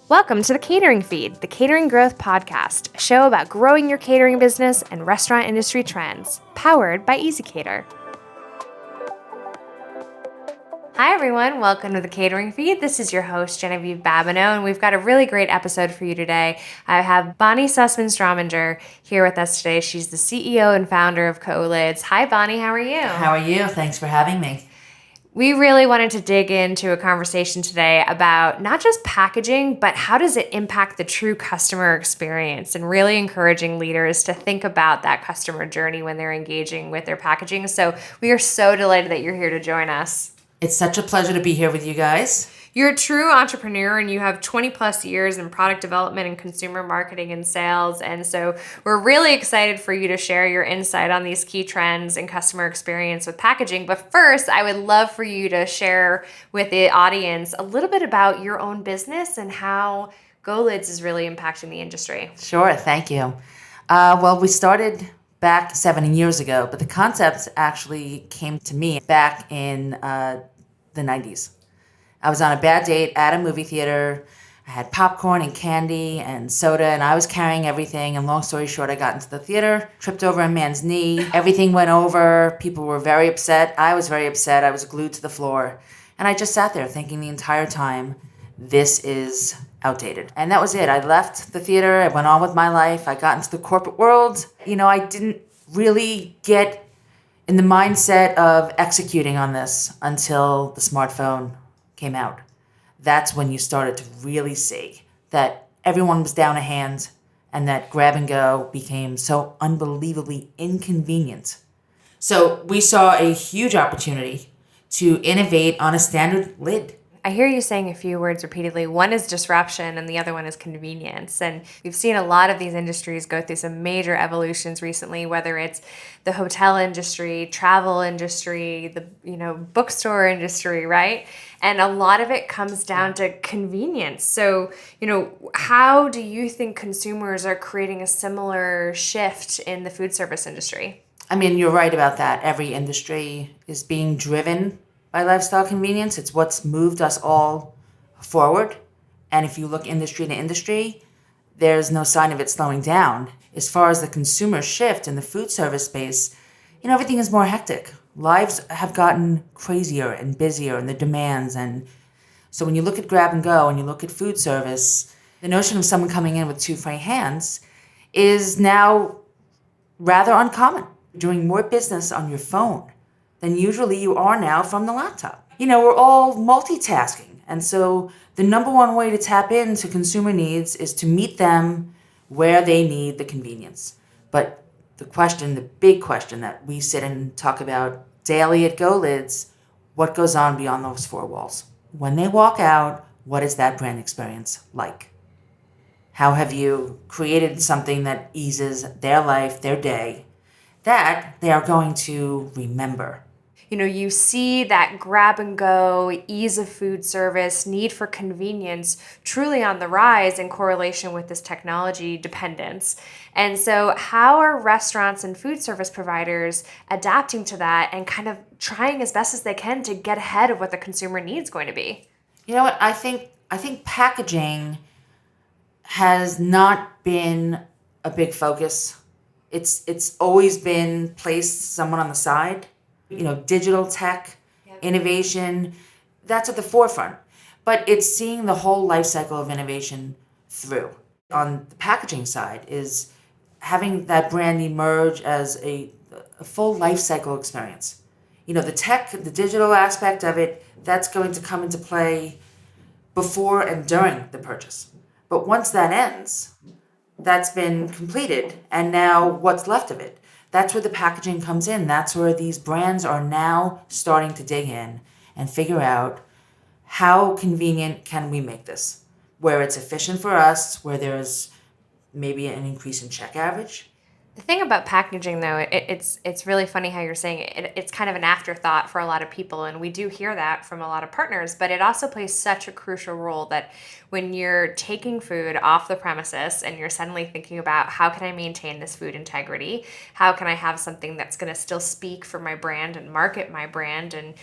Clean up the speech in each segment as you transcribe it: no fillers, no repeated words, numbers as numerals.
Welcome to the Catering Feed, the Catering Growth Podcast, a show about growing your catering business and restaurant industry trends, powered by EasyCater. Hi everyone, welcome to the Catering Feed. This is your host, Genevieve Babineau, and we've got a really great episode for you today. I have Bonnie Sussman Strominger here with us today. She's the CEO and founder of GoLidz. Hi Bonnie, how are you? How are you? Thanks for having me. We really wanted to dig into a conversation today about not just packaging, but how does it impact the true customer experience, and really encouraging leaders to think about that customer journey when they're engaging with their packaging. So we are so delighted that you're here to join us. It's such a pleasure to be here with you guys. You're a true entrepreneur and you have 20 plus years in product development and consumer marketing and sales. And so we're really excited for you to share your insight on these key trends and customer experience with packaging. But first, I would love for you to share with the audience a little bit about your own business and how GoLidz is really impacting the industry. Sure, thank you. Well, we started back 7 years ago, but the concept actually came to me back in the 90s. I was on a bad date at a movie theater. I had popcorn and candy and soda, and I was carrying everything. And long story short, I got into the theater, tripped over a man's knee. Everything went over. People were very upset. I was very upset. I was glued to the floor. And I just sat there thinking the entire time, this is outdated. And that was it. I left the theater. I went on with my life. I got into the corporate world. I didn't really get in the mindset of executing on this until the smartphone came out. That's when you started to really see that everyone was down a hand and that grab and go became so unbelievably inconvenient. So we saw a huge opportunity to innovate on a standard lid. I hear you saying a few words repeatedly. One is disruption and the other one is convenience. And we've seen a lot of these industries go through some major evolutions recently, whether it's the hotel industry, travel industry, the bookstore industry, right? And a lot of it comes down to convenience. So, how do you think consumers are creating a similar shift in the food service industry? I mean, you're right about that. Every industry is being driven by lifestyle convenience. It's what's moved us all forward. And if you look industry to industry, there's no sign of it slowing down. As far as the consumer shift in the food service space, everything is more hectic. Lives have gotten crazier and busier and the demands. And so when you look at grab and go and you look at food service, the notion of someone coming in with two free hands is now rather uncommon. You're doing more business on your phone than usually you are now from the laptop. We're all multitasking. And so the number one way to tap into consumer needs is to meet them where they need the convenience. But the big question that we sit and talk about daily at GoLidz, what goes on beyond those four walls? When they walk out, what is that brand experience like? How have you created something that eases their life, their day, that they are going to remember? You see that grab and go, ease of food service, need for convenience truly on the rise in correlation with this technology dependence. And so how are restaurants and food service providers adapting to that and kind of trying as best as they can to get ahead of what the consumer needs going to be? You know what? I think packaging has not been a big focus. It's always been placed somewhat on the side. Digital tech, innovation, that's at the forefront. But it's seeing the whole life cycle of innovation through. On the packaging side is having that brand emerge as a full life cycle experience. The tech, the digital aspect of it, that's going to come into play before and during the purchase. But once that ends, that's been completed, and now what's left of it? That's where the packaging comes in. That's where these brands are now starting to dig in and figure out how convenient can we make this, where it's efficient for us, where there's maybe an increase in check average. The thing about packaging, though, it's really funny how you're saying it. It's kind of an afterthought for a lot of people, and we do hear that from a lot of partners, but it also plays such a crucial role that when you're taking food off the premises and you're suddenly thinking about how can I maintain this food integrity? How can I have something that's going to still speak for my brand and market my brand and,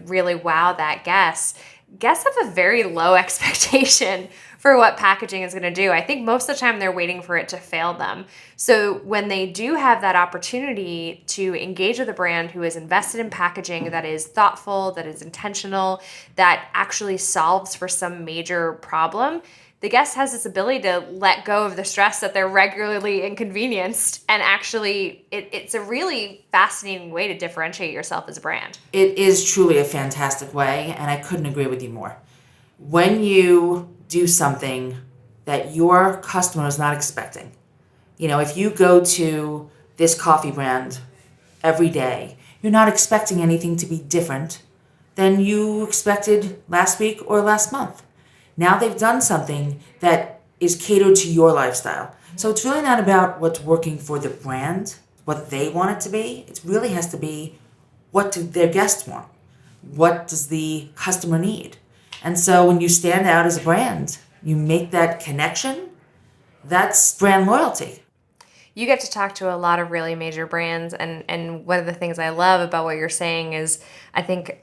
really wow that guest? guests have a very low expectation for what packaging is going to do. I think most of the time they're waiting for it to fail them. So when they do have that opportunity to engage with a brand who is invested in packaging that is thoughtful, that is intentional, that actually solves for some major problem, the guest has this ability to let go of the stress that they're regularly inconvenienced. And actually, it's a really fascinating way to differentiate yourself as a brand. It is truly a fantastic way, and I couldn't agree with you more. When you do something that your customer is not expecting, if you go to this coffee brand every day, you're not expecting anything to be different than you expected last week or last month. Now they've done something that is catered to your lifestyle. So it's really not about what's working for the brand, what they want it to be. It really has to be, what do their guests want? What does the customer need? And so when you stand out as a brand, you make that connection, that's brand loyalty. You get to talk to a lot of really major brands, and one of the things I love about what you're saying is I think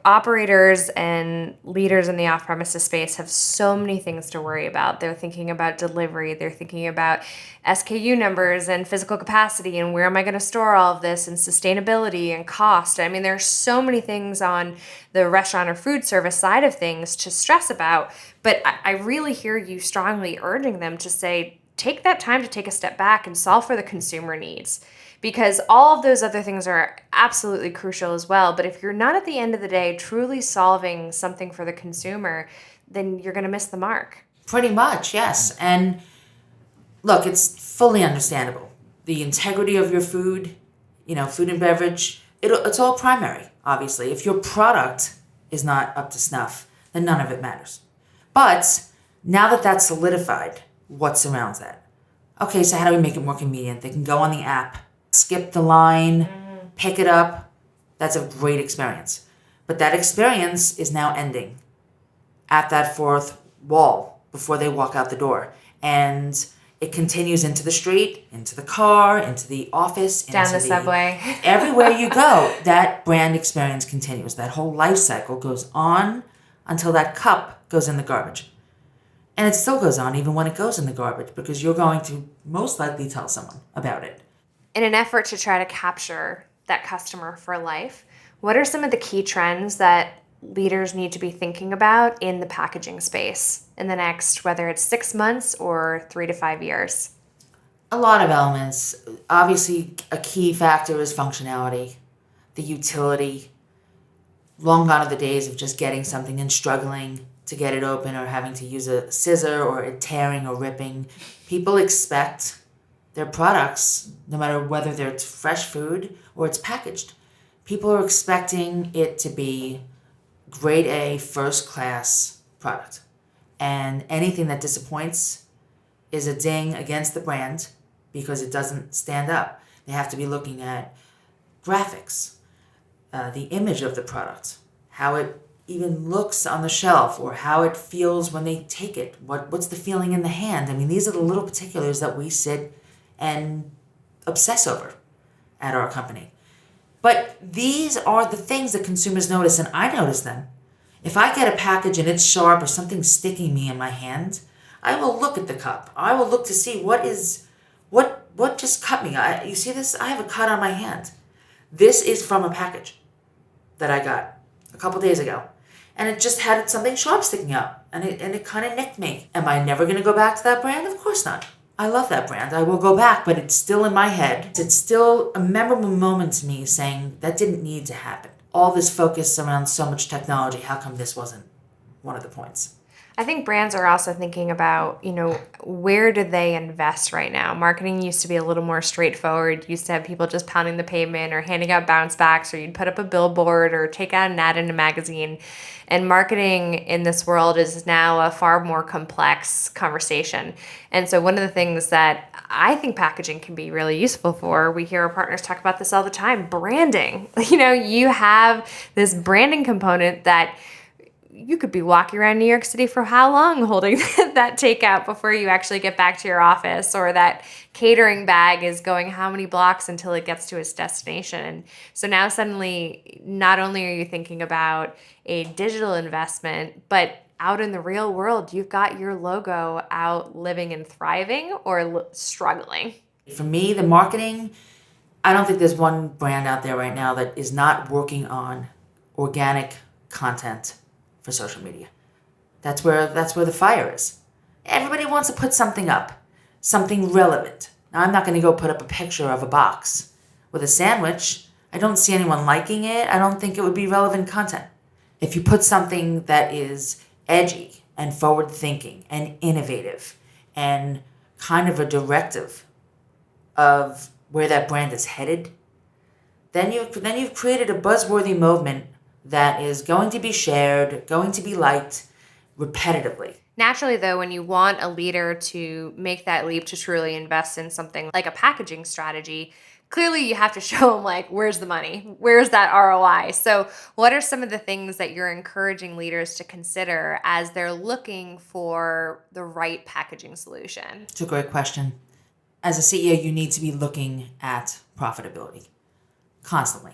operators and leaders in the off-premises space have so many things to worry about. They're thinking about delivery, they're thinking about SKU numbers and physical capacity and where am I going to store all of this and sustainability and cost. I mean, there's so many things on the restaurant or food service side of things to stress about, but I really hear you strongly urging them to say, take that time to take a step back and solve for the consumer needs. Because all of those other things are absolutely crucial as well. But if you're not at the end of the day truly solving something for the consumer, then you're going to miss the mark. Pretty much, yes. And look, it's fully understandable. The integrity of your food, food and beverage, it's all primary, obviously. If your product is not up to snuff, then none of it matters. But now that that's solidified, what surrounds that? Okay, so how do we make it more convenient? They can go on the app, skip the line, pick it up. That's a great experience. But that experience is now ending at that fourth wall before they walk out the door. And it continues into the street, into the car, into the office, down the subway. Everywhere you go, that brand experience continues. That whole life cycle goes on until that cup goes in the garbage. And it still goes on even when it goes in the garbage because you're going to most likely tell someone about it. In an effort to try to capture that customer for life, what are some of the key trends that leaders need to be thinking about in the packaging space in the next, whether it's 6 months or 3 to 5 years? A lot of elements. Obviously, a key factor is functionality, the utility. Long gone are the days of just getting something and struggling to get it open or having to use a scissor or it tearing or ripping. People expect their products, no matter whether they're fresh food or it's packaged. People are expecting it to be grade A, first class product. And anything that disappoints is a ding against the brand because it doesn't stand up. They have to be looking at graphics, the image of the product, how it even looks on the shelf or how it feels when they take it. What's the feeling in the hand? I mean, these are the little particulars that we sit and obsess over at our company. But these are the things that consumers notice, and I notice them. If I get a package and it's sharp or something sticking me in my hand, I will look at the cup. I will look to see what just cut me. You see this? I have a cut on my hand. This is from a package that I got a couple days ago. And it just had something sharp sticking up, and it kind of nicked me. Am I never going to go back to that brand? Of course not. I love that brand. I will go back, but it's still in my head. It's still a memorable moment to me saying that didn't need to happen. All this focus around so much technology, how come this wasn't one of the points? I think brands are also thinking about, where do they invest right now? Marketing used to be a little more straightforward. Used to have people just pounding the pavement or handing out bounce backs, or you'd put up a billboard or take out an ad in a magazine. And marketing in this world is now a far more complex conversation. And so one of the things that I think packaging can be really useful for, we hear our partners talk about this all the time, branding. You have this branding component that you could be walking around New York City for how long holding that takeout before you actually get back to your office, or that catering bag is going how many blocks until it gets to its destination. And so now suddenly, not only are you thinking about a digital investment, but out in the real world, you've got your logo out living and thriving or struggling. For me, the marketing, I don't think there's one brand out there right now that is not working on organic content for social media. That's where the fire is. Everybody wants to put something up, something relevant. Now, I'm not going to go put up a picture of a box with a sandwich. I don't see anyone liking it. I don't think it would be relevant content. If you put something that is edgy and forward thinking and innovative and kind of a directive of where that brand is headed, then you've created a buzzworthy movement that is going to be shared, going to be liked repetitively. Naturally, though, when you want a leader to make that leap to truly invest in something like a packaging strategy, clearly you have to show them, like, where's the money? Where's that ROI? So what are some of the things that you're encouraging leaders to consider as they're looking for the right packaging solution? It's a great question. As a CEO, you need to be looking at profitability constantly.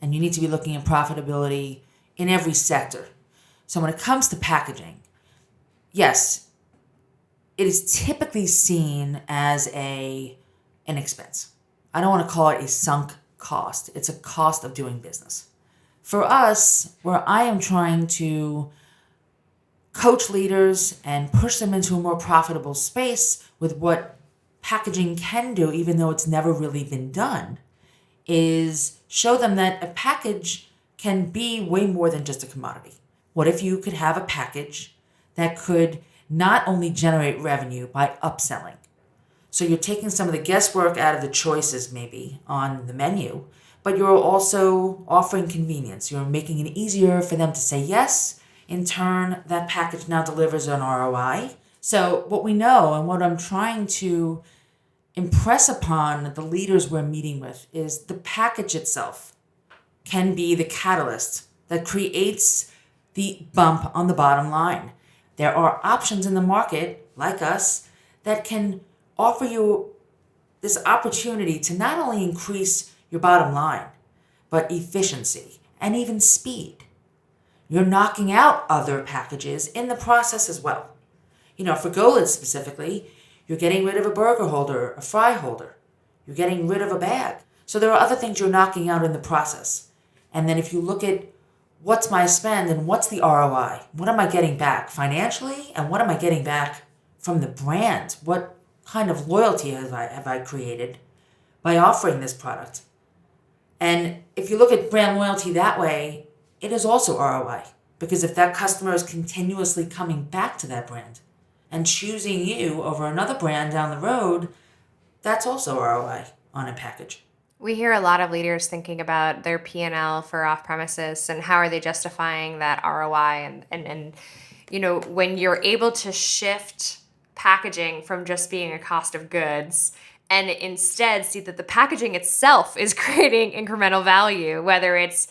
And you need to be looking at profitability in every sector. So when it comes to packaging, yes, it is typically seen as an expense. I don't want to call it a sunk cost. It's a cost of doing business. For us, where I am trying to coach leaders and push them into a more profitable space with what packaging can do, even though it's never really been done, is show them that a package can be way more than just a commodity. What if you could have a package that could not only generate revenue by upselling? So you're taking some of the guesswork out of the choices maybe on the menu, but you're also offering convenience. You're making it easier for them to say yes. In turn, that package now delivers an ROI. So what we know and what I'm trying to impress upon the leaders we're meeting with is the package itself can be the catalyst that creates the bump on the bottom line. There are options in the market, like us, that can offer you this opportunity to not only increase your bottom line, but efficiency and even speed. You're knocking out other packages in the process as well. For GoLidz specifically, you're getting rid of a burger holder, a fry holder. You're getting rid of a bag. So there are other things you're knocking out in the process. And then if you look at what's my spend and what's the ROI, what am I getting back financially, and what am I getting back from the brand? What kind of loyalty have I created by offering this product? And if you look at brand loyalty that way, it is also ROI. Because if that customer is continuously coming back to that brand and choosing you over another brand down the road, that's also ROI on a package. We hear a lot of leaders thinking about their P&L for off-premises and how are they justifying that ROI. And when you're able to shift packaging from just being a cost of goods and instead see that the packaging itself is creating incremental value, whether it's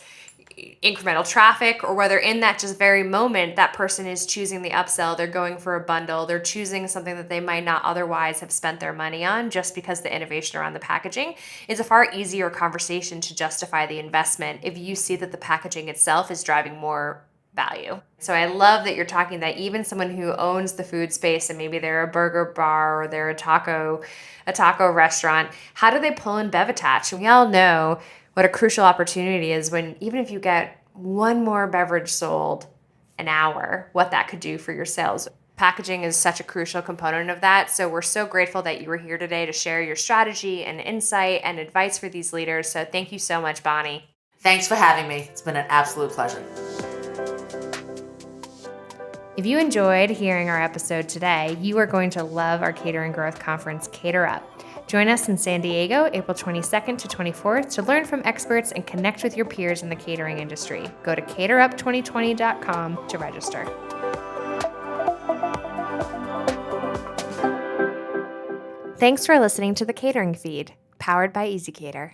incremental traffic or whether in that just very moment that person is choosing the upsell, they're going for a bundle, they're choosing something that they might not otherwise have spent their money on just because the innovation around the packaging is a far easier conversation to justify the investment if you see that the packaging itself is driving more value. So I love that you're talking that even someone who owns the food space and maybe they're a burger bar or they're a taco restaurant, how do they pull in bev attach? And we all know what a crucial opportunity is when even if you get one more beverage sold an hour, what that could do for your sales. Packaging is such a crucial component of that. So we're so grateful that you were here today to share your strategy and insight and advice for these leaders. So thank you so much, Bonnie. Thanks for having me. It's been an absolute pleasure. If you enjoyed hearing our episode today, you are going to love our Catering Growth Conference, Cater Up. Join us in San Diego, April 22nd to 24th to learn from experts and connect with your peers in the catering industry. Go to caterup2020.com to register. Thanks for listening to the Catering Feed, powered by EasyCater.